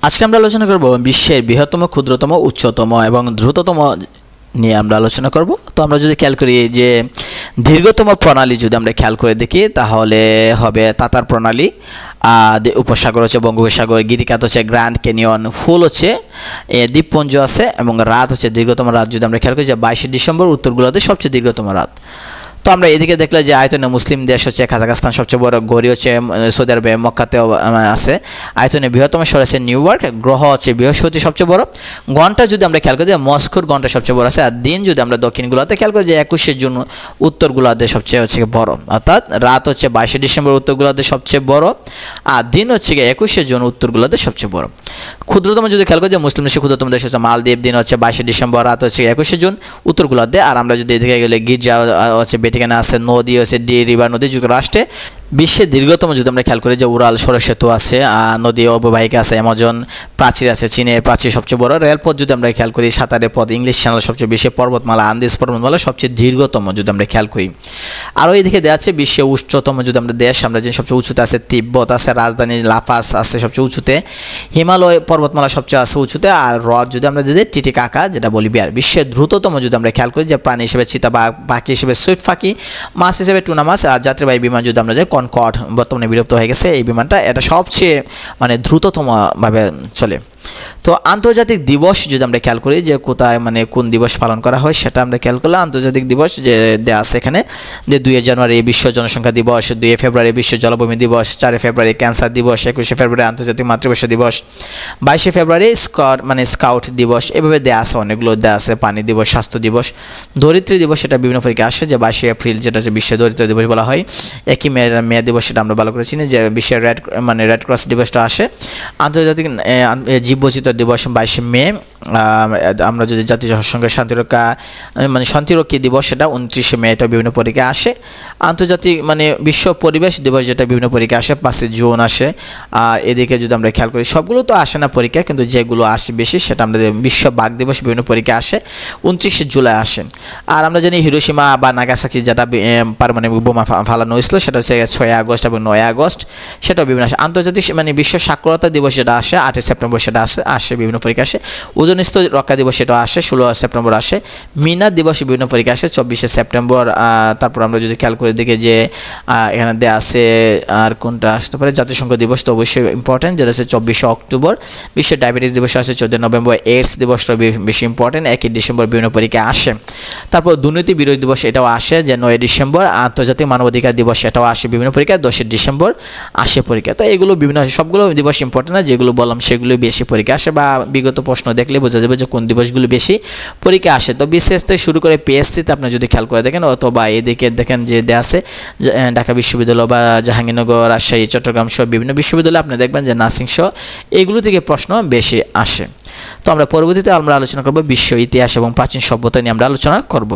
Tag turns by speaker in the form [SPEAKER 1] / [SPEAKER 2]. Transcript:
[SPEAKER 1] আজকে আমরা আলোচনা করব বিশ্বের বৃহত্তম, ক্ষুদ্রতম, উচ্চতম এবং দ্রুততম নিয়ে আমরা আলোচনা করব। তো আমরা যদি খেয়াল করি যে দীর্ঘতম প্রণালী যদি আমরা খেয়াল করে দেখি তাহলে হবে তাতার প্রণালী। উপসাগর হচ্ছে বঙ্গোপসাগর, গিরিখাত হচ্ছে গ্র্যান্ড ক্যানিয়ন, ফুল হচ্ছে দ্বীপপুঞ্জ আছে এবং রাত হচ্ছে দীর্ঘতম রাত। যদি আমরা খেয়াল করি যে 22শে ডিসেম্বর উত্তর গোলার্ধে সবচেয়ে দীর্ঘতম রাত। তো আমরা এদিকে দেখলে যে আয়তনে মুসলিম দেশ হচ্ছে কাজাখস্তান সবচেয়ে বড়, গড়ি হচ্ছে সৌদি আরবে মক্কাতে আছে। আয়তনে বৃহত্তম শহর আছে নিউ ইয়র্ক, গ্রহ হচ্ছে বৃহস্পতি সবচেয়ে বড়। ঘন্টা যদি আমরা খেয়াল করি যে মস্কোর ঘন্টা সবচেয়ে বড় আছে। আর দিন যদি আমরা দক্ষিণ গোলার্ধে খেয়াল করি যে 21শে জুন উত্তর গোলার্ধে সবচেয়ে হচ্ছে বড়, অর্থাৎ রাত হচ্ছে 22শে ডিসেম্বর উত্তর গোলার্ধে সবচেয়ে বড়, আর দিন হচ্ছে 21শে জুন উত্তর গোলার্ধে সবচেয়ে বড়। ক্ষুদ্রতম যদি খেয়াল করি যে মুসলিম দেশের ক্ষুদ্রতম দেশ হচ্ছে মালদ্বীপ, দিন হচ্ছে 22শে ডিসেম্বর, রাত হচ্ছে 21শে জুন উত্তর গোলার্ধে। আর আমরা যদি এদিকে গেলে গির্জা হচ্ছে ভ্যাটিকানে আছে, নদী হচ্ছে রিভার নদী যুক্তরাষ্ট্রে। বিশ্বের দীর্ঘতম যদি আমরা খেয়াল করি যে উড়াল সড়ক সেতু আছে, নদী অববাহিকা আছে, অ্যামাজন প্রাচীর আছে, চীনের প্রাচীর সবচেয়ে বড়। রেলপথ যদি আমরা খেয়াল করি, সাঁতারের পথ, ইংলিশ চ্যানেল সবচেয়ে বেশি, পর্বতমালা আন্দিজ পর্বতমালা সবচেয়ে দীর্ঘতম যদি আমরা খেয়াল করি। আরও এইদিকে দেওয়া আছে বিশ্বের উচ্চতম যদি আমরা দেশ আমরা যে সবচেয়ে উঁচুতে আছে তিব্বত আছে, রাজধানী লাফাস আছে সবচেয়ে উঁচুতে, হিমালয় পর্বতমালা সবচেয়ে আছে উঁচুতে, আর হ্রদ যদি আমরা যদি টিটিকাকা যেটা বলি বিহার। বিশ্বের দ্রুততম যদি আমরা খেয়াল করি যে প্রাণী হিসেবে চিতাবাঘ, পাখি হিসেবে সুইফট পাখি, মাছ হিসেবে টুনা মাছ, আর যাত্রীবাহী বিমান যদি আমরা যাই কনকর্ড, বর্তমানে বিলুপ্ত হয়ে গেছে এই বিমানটা, এটা সবচেয়ে দ্রুততমভাবে চলে। তো আন্তর্জাতিক দিবস যদি আমরা খেয়াল করি যে কোথায় কোন দিবস পালন করা হয় সেটা আমরা খেয়াল করলে আন্তর্জাতিক দিবস যে দেওয়া আছে এখানে যে 2 জানুয়ারি বিশ্ব জনসংখ্যা দিবস, 2 ফেব্রুয়ারি বিশ্ব জলভূমি দিবস, 4 ফেব্রুয়ারি ক্যান্সার দিবস, 21 ফেব্রুয়ারি আন্তর্জাতিক মাতৃভাষা দিবস, 22 ফেব্রুয়ারি স্কাউট দিবস। এভাবে দেওয়া আছে, অনেকগুলো দেওয়া আছে। পানি দিবস, স্বাস্থ্য দিবস, ধরিত্রী দিবস সেটা বিভিন্ন পরীক্ষা আসে যে 22 এপ্রিল যেটা হচ্ছে বিশ্ব ধরিত্রী দিবস বলা হয়। 1 মে দিবস সেটা আমরা ভালো করে চিনি যে বিশ্বের রেড ক্রস দিবসটা আসে। আন্তর্জাতিক জীববৈচিত্র্য দিবস 22 মে। আমরা যদি জাতীয় সংসদের শান্তিরক্ষী দিবস সেটা 29 মে, এটা বিভিন্ন পরীক্ষা আসে। আন্তর্জাতিক বিশ্ব পরিবেশ দিবস যেটা বিভিন্ন পরীক্ষা আসে 5 জুন আসে। আর এদিকে যদি আমরা খেয়াল করি সবগুলো তো আসে না পরীক্ষা, কিন্তু যেগুলো আসে বেশি সেটা আমাদের বিশ্ব বাঘ দিবস বিভিন্ন পরীক্ষা আসে 29 জুলাই আসে। আর আমরা জানি হিরোশিমা বা নাগাসাকি যেটা পারমাণবিক বোমা ফালানো হয়েছিল সেটা হচ্ছে 6 আগস্ট এবং 9 আগস্ট, সেটাও বিভিন্ন আসে। আন্তর্জাতিক বিশ্ব সাক্ষরতা দিবস যেটা আসে 8 সেপ্টেম্বর সেটা আসে বিভিন্ন পরীক্ষা আসে। ওজন স্তর রক্ষা দিবস সেটা আসে 16 সেপ্টেম্বর আসে। মিনা দিবস বিভিন্ন পরীক্ষা আসে 24 সেপ্টেম্বর। তারপর আমরা যদি খেয়াল করে দেখি যে এখানে দেওয়া আছে আর কোনটা আসতে পারে, জাতিসংঘ দিবস তো অবশ্যই ইম্পর্টেন্ট যেটা আছে 24 অক্টোবর। বিশ্ব ডায়াবেটিস দিবস আসে 14 নভেম্বর। এইডস দিবসটা বেশি ইম্পর্টেন্ট, 1 ডিসেম্বর বিভিন্ন পরীক্ষা আসে। তারপর দুর্নীতি বিরোধী দিবস এটাও আসে যে 9 ডিসেম্বর। আন্তর্জাতিক মানবাধিকার দিবস সেটাও আসে বিভিন্ন পরীক্ষা 10 ডিসেম্বর আসে পরীক্ষা। তো এগুলো বিভিন্ন সবগুলো দিবস ইম্পর্টেন্ট না, যেগুলো বললাম সেগুলো বেশি পরীক্ষা আসে বা বিগত প্রশ্ন দেখলে বোঝা যাবে যে কোন দিবসগুলো বেশি পরীক্ষা আসে। তো বিশেষ থেকে শুরু করে পিএসসিতে আপনি যদি খেয়াল করে দেখেন, অথবা এদিকে দেখেন যে দেওয়া আছে ঢাকা বিশ্ববিদ্যালয় বা জাহাঙ্গীরনগর, রাজশাহী, চট্টগ্রাম সহ বিভিন্ন বিশ্ববিদ্যালয়ে আপনি দেখবেন যে নার্সিং সহ এগুলো থেকে প্রশ্ন বেশি আসে। তো আমরা পরবর্তীতে আমরা আলোচনা করব বিশ্ব ইতিহাস এবং প্রাচীন সভ্যতা নিয়ে আমরা আলোচনা করব।